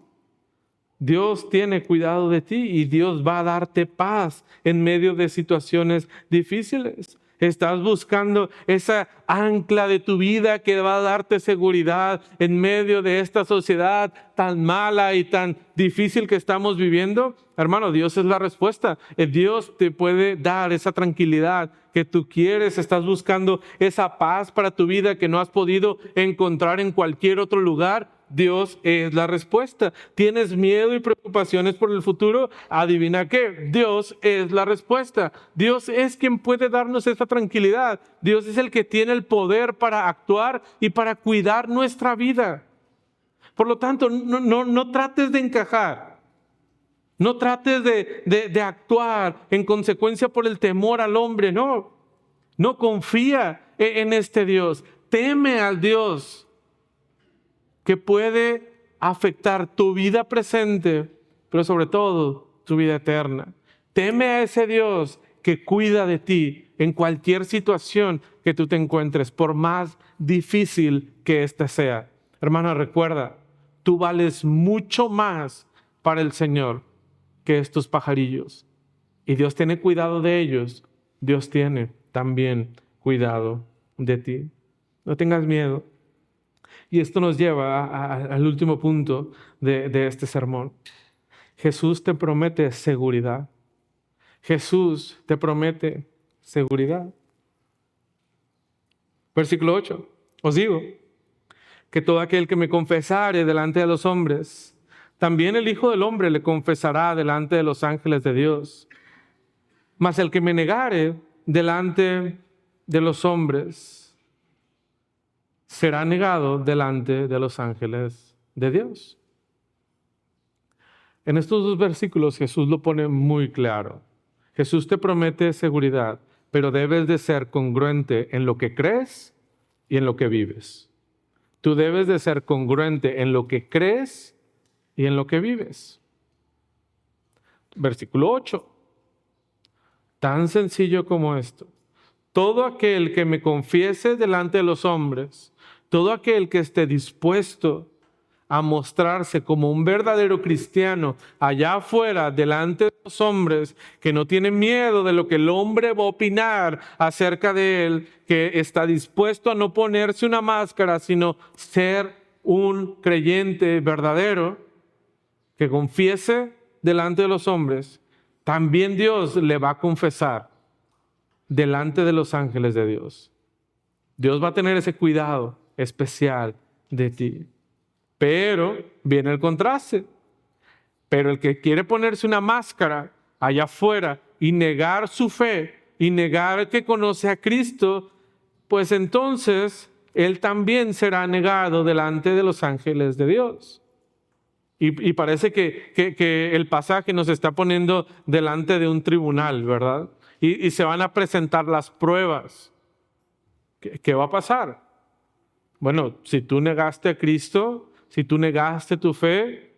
Speaker 1: Dios tiene cuidado de ti y Dios va a darte paz en medio de situaciones difíciles. Estás buscando esa ancla de tu vida que va a darte seguridad en medio de esta sociedad tan mala y tan difícil que estamos viviendo. Hermano, Dios es la respuesta. Dios te puede dar esa tranquilidad que tú quieres. Estás buscando esa paz para tu vida que no has podido encontrar en cualquier otro lugar. Dios es la respuesta. ¿Tienes miedo y preocupaciones por el futuro? Adivina qué, Dios es la respuesta. Dios es quien puede darnos esa tranquilidad. Dios es el que tiene el poder para actuar y para cuidar nuestra vida. Por lo tanto, no trates de encajar. No trates de actuar en consecuencia por el temor al hombre. No confía en este Dios. Teme al Dios que puede afectar tu vida presente, pero sobre todo tu vida eterna. Teme a ese Dios que cuida de ti en cualquier situación que tú te encuentres, por más difícil que ésta sea. Hermano, recuerda, tú vales mucho más para el Señor que estos pajarillos. Y Dios tiene cuidado de ellos. Dios tiene también cuidado de ti. No tengas miedo. Y esto nos lleva al último punto de este sermón. Jesús te promete seguridad. Jesús te promete seguridad. Versículo 8. Os digo que todo aquel que me confesare delante de los hombres, también el Hijo del Hombre le confesará delante de los ángeles de Dios. Mas el que me negare delante de los hombres será negado delante de los ángeles de Dios. En estos dos versículos Jesús lo pone muy claro. Jesús te promete seguridad, pero debes de ser congruente en lo que crees y en lo que vives. Tú debes de ser congruente en lo que crees y en lo que vives. Versículo 8. Tan sencillo como esto. Todo aquel que me confiese delante de los hombres, todo aquel que esté dispuesto a mostrarse como un verdadero cristiano allá afuera, delante de los hombres, que no tiene miedo de lo que el hombre va a opinar acerca de él, que está dispuesto a no ponerse una máscara, sino ser un creyente verdadero, que confiese delante de los hombres, también Dios le va a confesar delante de los ángeles de Dios. Dios va a tener ese cuidado especial de ti. Pero viene el contraste. Pero el que quiere ponerse una máscara allá afuera y negar su fe y negar que conoce a Cristo, pues entonces él también será negado delante de los ángeles de Dios. Y parece que el pasaje nos está poniendo delante de un tribunal, ¿verdad? Y se van a presentar las pruebas. ¿Qué va a pasar? Bueno, si tú negaste a Cristo, si tú negaste tu fe,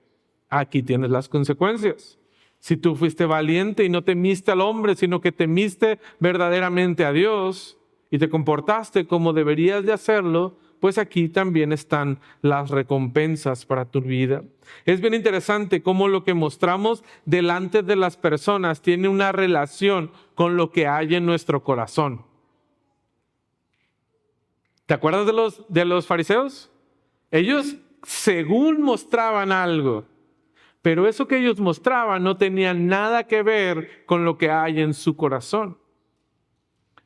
Speaker 1: aquí tienes las consecuencias. Si tú fuiste valiente y no temiste al hombre, sino que temiste verdaderamente a Dios y te comportaste como deberías de hacerlo, pues aquí también están las recompensas para tu vida. Es bien interesante cómo lo que mostramos delante de las personas tiene una relación con lo que hay en nuestro corazón. ¿Te acuerdas de los fariseos? Ellos según mostraban algo, pero eso que ellos mostraban no tenía nada que ver con lo que hay en su corazón.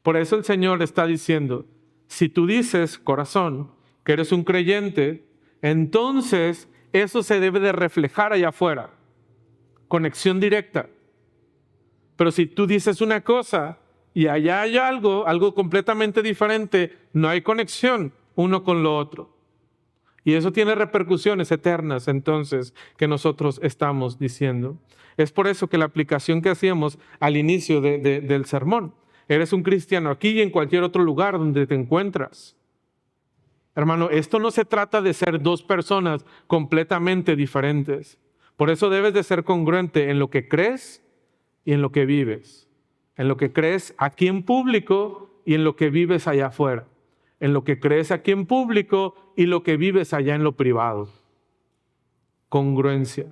Speaker 1: Por eso el Señor está diciendo, si tú dices, corazón, que eres un creyente, entonces eso se debe de reflejar allá afuera. Conexión directa. Pero si tú dices una cosa y allá hay algo completamente diferente, no hay conexión uno con lo otro. Y eso tiene repercusiones eternas, entonces, que nosotros estamos diciendo. Es por eso que la aplicación que hacíamos al inicio del sermón, eres un cristiano aquí y en cualquier otro lugar donde te encuentras. Hermano, esto no se trata de ser dos personas completamente diferentes. Por eso debes de ser congruente en lo que crees y en lo que vives. En lo que crees aquí en público y en lo que vives allá afuera. En lo que crees aquí en público y lo que vives allá en lo privado. Congruencia.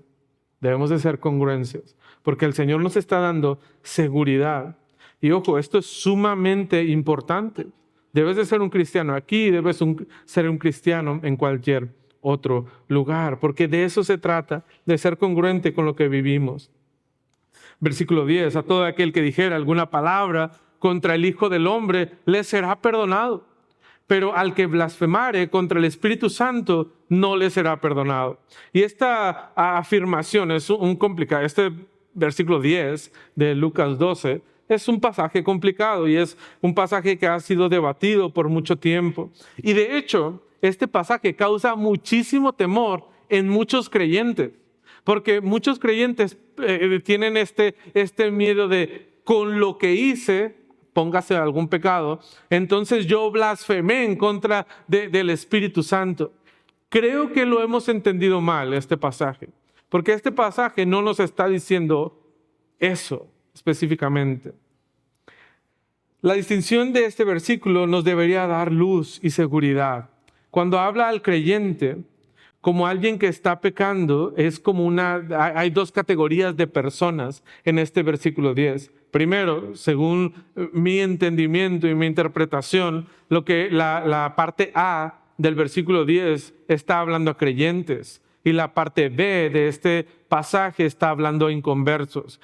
Speaker 1: Debemos de ser congruencias, porque el Señor nos está dando seguridad. Y ojo, esto es sumamente importante. Debes de ser un cristiano aquí, debes ser un cristiano en cualquier otro lugar, porque de eso se trata, de ser congruente con lo que vivimos. Versículo 10, a todo aquel que dijera alguna palabra contra el Hijo del Hombre, le será perdonado. Pero al que blasfemare contra el Espíritu Santo, no le será perdonado. Y esta afirmación es complicado. Este versículo 10 de Lucas 12 es un pasaje complicado y es un pasaje que ha sido debatido por mucho tiempo. Y de hecho, este pasaje causa muchísimo temor en muchos creyentes, porque muchos creyentes tienen este miedo de, con lo que hice, póngase algún pecado, entonces yo blasfemé en contra del Espíritu Santo. Creo que lo hemos entendido mal este pasaje, porque este pasaje no nos está diciendo eso específicamente. La distinción de este versículo nos debería dar luz y seguridad. Cuando habla al creyente como alguien que está pecando, es como hay dos categorías de personas en este versículo 10. Primero, según mi entendimiento y mi interpretación, lo que la parte A del versículo 10 está hablando a creyentes y la parte B de este pasaje está hablando a inconversos.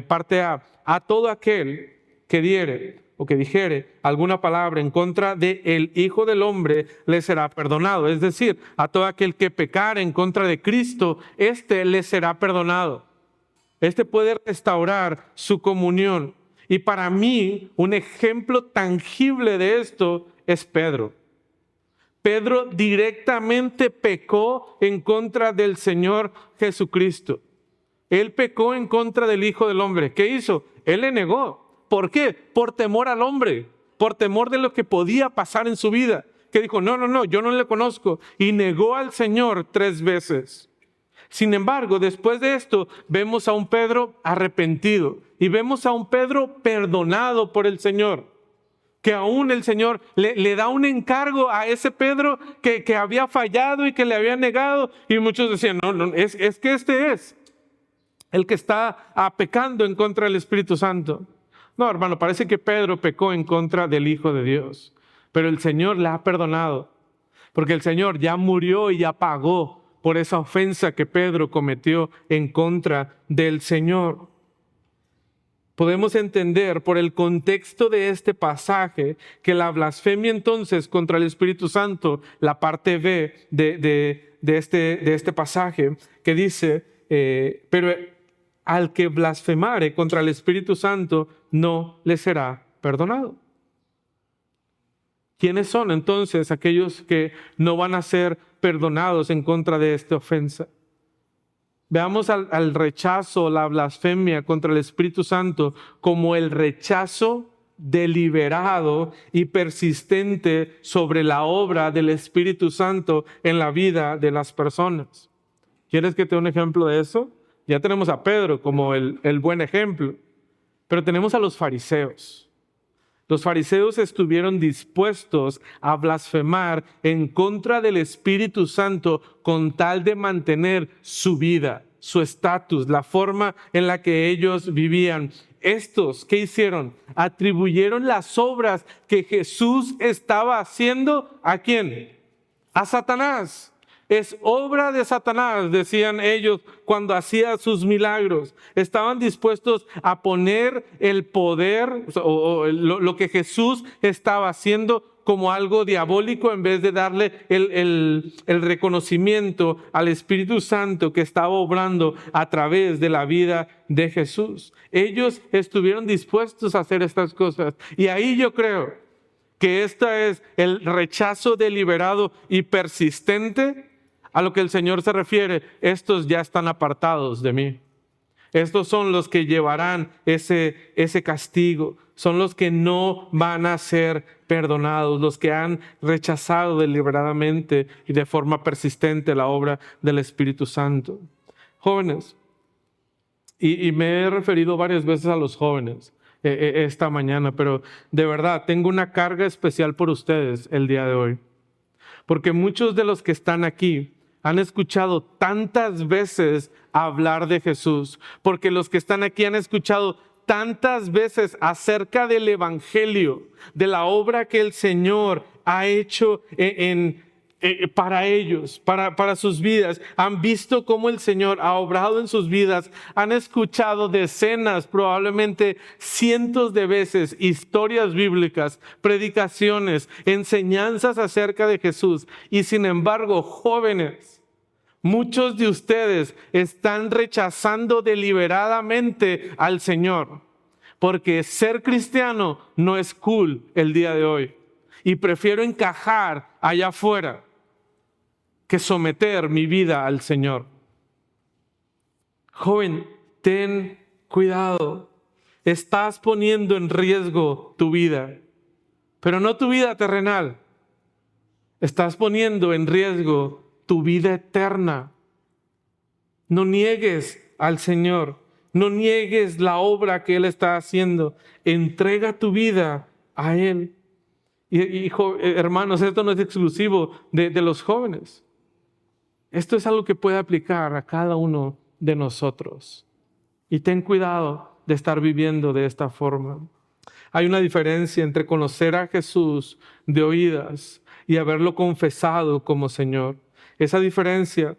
Speaker 1: Parte A todo aquel que diere o que dijere alguna palabra en contra del Hijo del Hombre, le será perdonado. Es decir, a todo aquel que pecare en contra de Cristo, le será perdonado. Puede restaurar su comunión. Y para mí, un ejemplo tangible de esto es Pedro. Pedro directamente pecó en contra del Señor Jesucristo. Él pecó en contra del Hijo del Hombre. ¿Qué hizo? Él le negó. ¿Por qué? Por temor al hombre, por temor de lo que podía pasar en su vida. Que dijo, no, yo no le conozco. Y negó al Señor 3 veces. Sin embargo, después de esto, vemos a un Pedro arrepentido y vemos a un Pedro perdonado por el Señor. Que aún el Señor le da un encargo a ese Pedro que había fallado y que le había negado. Y muchos decían, no, es que este es el que está pecando en contra del Espíritu Santo. No, hermano, parece que Pedro pecó en contra del Hijo de Dios. Pero el Señor le ha perdonado. Porque el Señor ya murió y ya pagó por esa ofensa que Pedro cometió en contra del Señor. Podemos entender por el contexto de este pasaje que la blasfemia entonces contra el Espíritu Santo, la parte B de este pasaje, que dice, pero al que blasfemare contra el Espíritu Santo no le será perdonado. ¿Quiénes son entonces aquellos que no van a ser perdonados en contra de esta ofensa? Veamos al rechazo, la blasfemia contra el Espíritu Santo como el rechazo deliberado y persistente sobre la obra del Espíritu Santo en la vida de las personas. ¿Quieres que te dé un ejemplo de eso? Ya tenemos a Pedro como el buen ejemplo, pero tenemos a los fariseos. Los fariseos estuvieron dispuestos a blasfemar en contra del Espíritu Santo con tal de mantener su vida, su estatus, la forma en la que ellos vivían. Estos, ¿qué hicieron? Atribuyeron las obras que Jesús estaba haciendo, ¿a quién? A Satanás. Es obra de Satanás, decían ellos cuando hacía sus milagros. Estaban dispuestos a poner el poder o lo que Jesús estaba haciendo como algo diabólico en vez de darle el reconocimiento al Espíritu Santo que estaba obrando a través de la vida de Jesús. Ellos estuvieron dispuestos a hacer estas cosas. Y ahí yo creo que este es el rechazo deliberado y persistente a lo que el Señor se refiere. Estos ya están apartados de mí. Estos son los que llevarán ese castigo. Son los que no van a ser perdonados, los que han rechazado deliberadamente y de forma persistente la obra del Espíritu Santo. Jóvenes, y me he referido varias veces a los jóvenes esta mañana, pero de verdad tengo una carga especial por ustedes el día de hoy. Porque muchos de los que están aquí han escuchado tantas veces hablar de Jesús, porque los que están aquí han escuchado tantas veces acerca del Evangelio, de la obra que el Señor ha hecho para ellos, para sus vidas. Han visto cómo el Señor ha obrado en sus vidas. Han escuchado decenas, probablemente cientos de veces, historias bíblicas, predicaciones, enseñanzas acerca de Jesús. Y sin embargo, jóvenes, muchos de ustedes están rechazando deliberadamente al Señor, porque ser cristiano no es cool el día de hoy. Y prefiero encajar allá afuera que someter mi vida al Señor. Joven, ten cuidado. Estás poniendo en riesgo tu vida, pero no tu vida terrenal. Estás poniendo en riesgo tu vida eterna. No niegues al Señor. No niegues la obra que Él está haciendo. Entrega tu vida a Él. Y hermanos, esto no es exclusivo de los jóvenes. Esto es algo que puede aplicar a cada uno de nosotros. Y ten cuidado de estar viviendo de esta forma. Hay una diferencia entre conocer a Jesús de oídas y haberlo confesado como Señor. Esa diferencia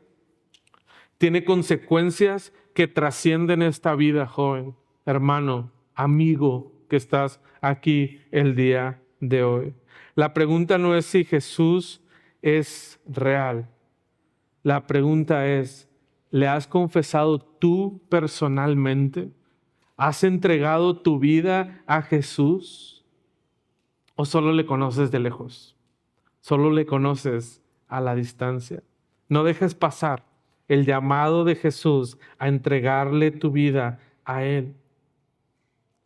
Speaker 1: tiene consecuencias que trascienden esta vida, joven, hermano, amigo que estás aquí el día de hoy. La pregunta no es si Jesús es real. La pregunta es, ¿le has confesado tú personalmente? ¿Has entregado tu vida a Jesús? ¿O solo le conoces de lejos? ¿Solo le conoces a la distancia? No dejes pasar el llamado de Jesús a entregarle tu vida a Él.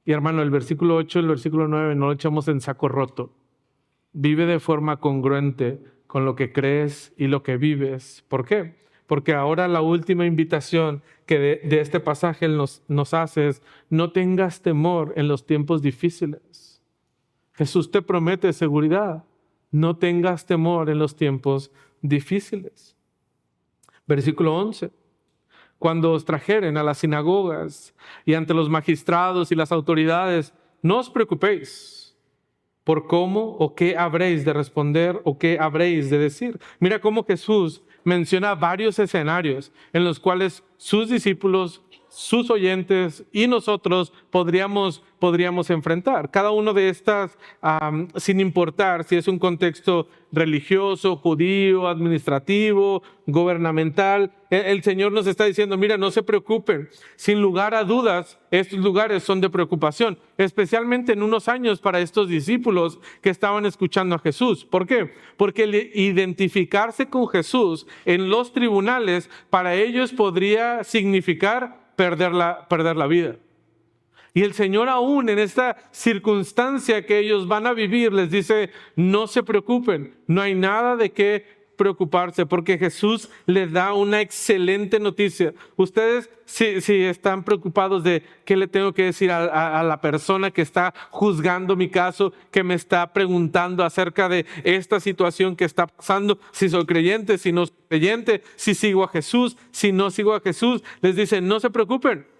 Speaker 1: Y hermano, el versículo 8 y el versículo 9 no lo echamos en saco roto. Vive de forma congruente con lo que crees y lo que vives. ¿Por qué? Porque ahora la última invitación que de este pasaje nos hace es: no tengas temor en los tiempos difíciles. Jesús te promete seguridad. No tengas temor en los tiempos difíciles. Versículo 11. Cuando os trajeren a las sinagogas y ante los magistrados y las autoridades, no os preocupéis por cómo o qué habréis de responder o qué habréis de decir. Mira cómo Jesús menciona varios escenarios en los cuales sus discípulos, sus oyentes y nosotros podríamos enfrentar. Cada uno de estas, sin importar si es un contexto religioso, judío, administrativo, gubernamental, el Señor nos está diciendo: mira, no se preocupen. Sin lugar a dudas, estos lugares son de preocupación, especialmente en unos años para estos discípulos que estaban escuchando a Jesús. ¿Por qué? Porque el identificarse con Jesús en los tribunales para ellos podría significar perder la vida. Y el Señor, aún en esta circunstancia que ellos van a vivir, les dice: no se preocupen, no hay nada de qué preocuparse, porque Jesús les da una excelente noticia. Ustedes, si están preocupados de qué le tengo que decir a la persona que está juzgando mi caso, que me está preguntando acerca de esta situación que está pasando, si soy creyente, si no soy creyente, si sigo a Jesús, si no sigo a Jesús, les dice: no se preocupen.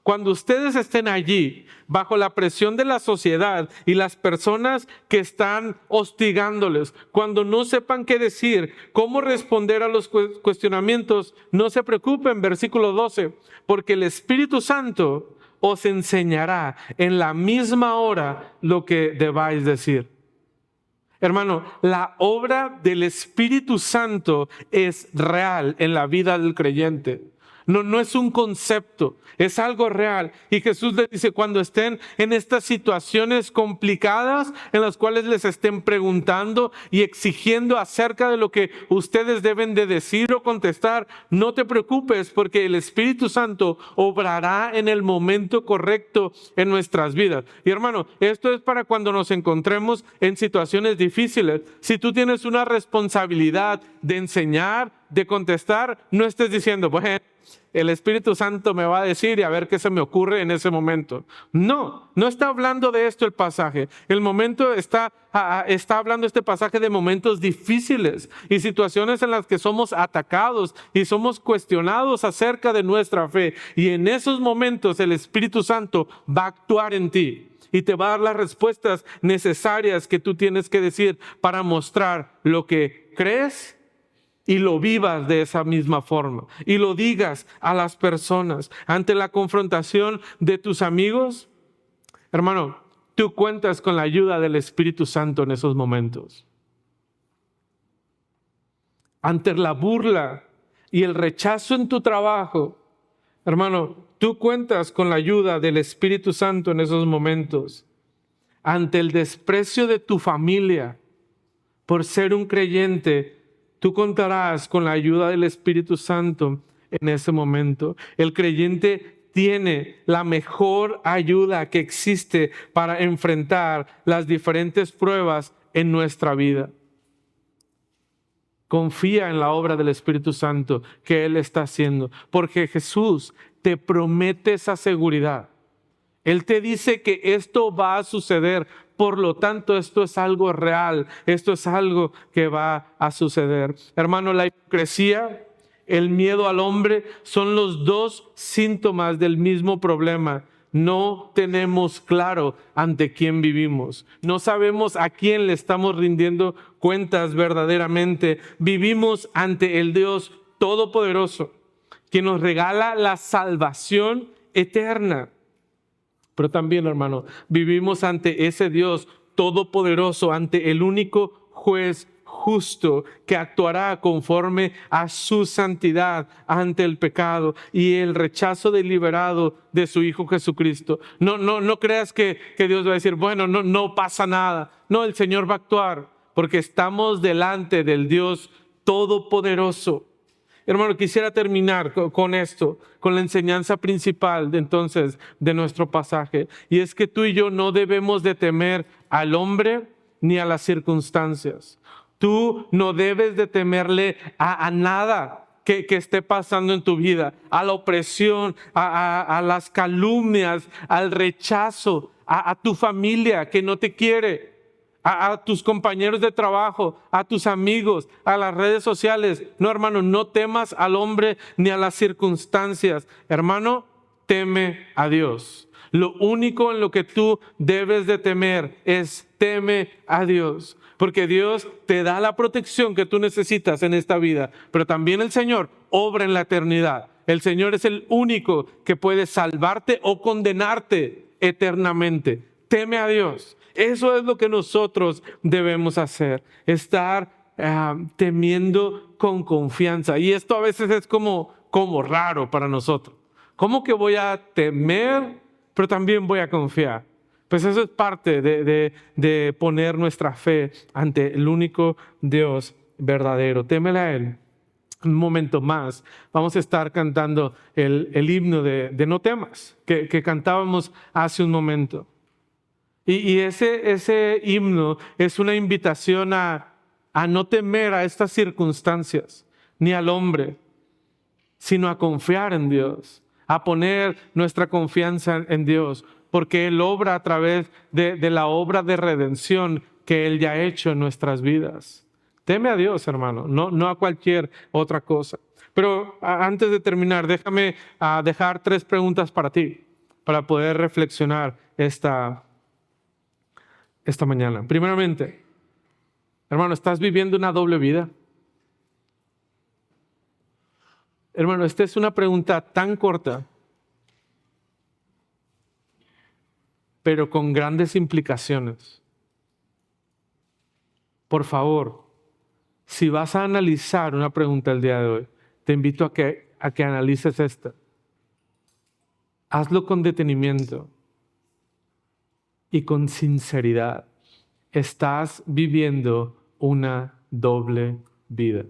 Speaker 1: Cuando ustedes estén allí, bajo la presión de la sociedad y las personas que están hostigándoles, cuando no sepan qué decir, cómo responder a los cuestionamientos, no se preocupen, versículo 12, porque el Espíritu Santo os enseñará en la misma hora lo que debáis decir. Hermano, la obra del Espíritu Santo es real en la vida del creyente. No es un concepto, es algo real. Y Jesús les dice: cuando estén en estas situaciones complicadas en las cuales les estén preguntando y exigiendo acerca de lo que ustedes deben de decir o contestar, no te preocupes, porque el Espíritu Santo obrará en el momento correcto en nuestras vidas. Y hermano, esto es para cuando nos encontremos en situaciones difíciles. Si tú tienes una responsabilidad de enseñar, de contestar, no estés diciendo: bueno, el Espíritu Santo me va a decir y a ver qué se me ocurre en ese momento. No está hablando de esto el pasaje. El momento está hablando este pasaje de momentos difíciles y situaciones en las que somos atacados y somos cuestionados acerca de nuestra fe. Y en esos momentos el Espíritu Santo va a actuar en ti y te va a dar las respuestas necesarias que tú tienes que decir para mostrar lo que crees y lo vivas de esa misma forma y lo digas a las personas ante la confrontación de tus amigos. Hermano, tú cuentas con la ayuda del Espíritu Santo en esos momentos. Ante la burla y el rechazo en tu trabajo, hermano, tú cuentas con la ayuda del Espíritu Santo en esos momentos. Ante el desprecio de tu familia por ser un creyente, tú contarás con la ayuda del Espíritu Santo en ese momento. El creyente tiene la mejor ayuda que existe para enfrentar las diferentes pruebas en nuestra vida. Confía en la obra del Espíritu Santo que Él está haciendo, porque Jesús te promete esa seguridad. Él te dice que esto va a suceder. Por lo tanto, esto es algo real, esto es algo que va a suceder. Hermano, la hipocresía, el miedo al hombre son los dos síntomas del mismo problema. No tenemos claro ante quién vivimos. No sabemos a quién le estamos rindiendo cuentas verdaderamente. Vivimos ante el Dios Todopoderoso, que nos regala la salvación eterna. Pero también, hermano, vivimos ante ese Dios todopoderoso, ante el único juez justo que actuará conforme a su santidad ante el pecado y el rechazo deliberado de su Hijo Jesucristo. No creas que Dios va a decir, bueno, no pasa nada. No, el Señor va a actuar porque estamos delante del Dios Todopoderoso. Hermano, quisiera terminar con esto, con la enseñanza principal de nuestro pasaje. Y es que tú y yo no debemos de temer al hombre ni a las circunstancias. Tú no debes de temerle a nada que esté pasando en tu vida, a la opresión, a las calumnias, al rechazo, a tu familia que no te quiere. A tus compañeros de trabajo, a tus amigos, a las redes sociales. No, hermano, no temas al hombre ni a las circunstancias. Hermano, teme a Dios. Lo único en lo que tú debes de temer es teme a Dios. Porque Dios te da la protección que tú necesitas en esta vida. Pero también el Señor obra en la eternidad. El Señor es el único que puede salvarte o condenarte eternamente. Teme a Dios. Eso es lo que nosotros debemos hacer, estar temiendo con confianza. Y esto a veces es como raro para nosotros. ¿Cómo que voy a temer, pero también voy a confiar? Pues eso es parte de poner nuestra fe ante el único Dios verdadero. Témele a Él. Un momento más vamos a estar cantando el himno de No temas, que cantábamos hace un momento. Y ese himno es una invitación a no temer a estas circunstancias, ni al hombre, sino a confiar en Dios, a poner nuestra confianza en Dios, porque Él obra a través de la obra de redención que Él ya ha hecho en nuestras vidas. Teme a Dios, hermano, no a cualquier otra cosa. Pero antes de terminar, déjame dejar 3 preguntas para ti, para poder reflexionar esta mañana. Primeramente, hermano, ¿estás viviendo una doble vida? Hermano, esta es una pregunta tan corta, pero con grandes implicaciones. Por favor, si vas a analizar una pregunta el día de hoy, te invito a que analices esta. Hazlo con detenimiento y con sinceridad. Estás viviendo una doble vida.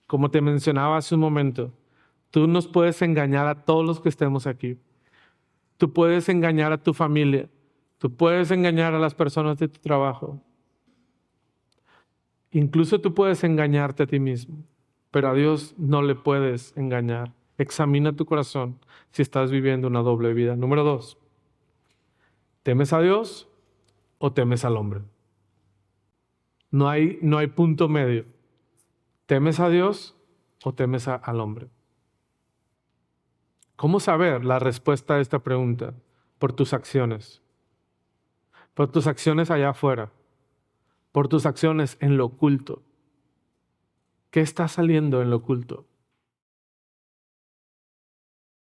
Speaker 1: Como te mencionaba hace un momento, tú nos puedes engañar a todos los que estemos aquí. Tú puedes engañar a tu familia. Tú puedes engañar a las personas de tu trabajo. Incluso tú puedes engañarte a ti mismo, pero a Dios no le puedes engañar. Examina tu corazón si estás viviendo una doble vida. Número 2, ¿temes a Dios o temes al hombre? No hay punto medio. ¿Temes a Dios o temes al hombre? ¿Cómo saber la respuesta a esta pregunta? Por tus acciones. Por tus acciones allá afuera. Por tus acciones en lo oculto. ¿Qué está saliendo en lo oculto?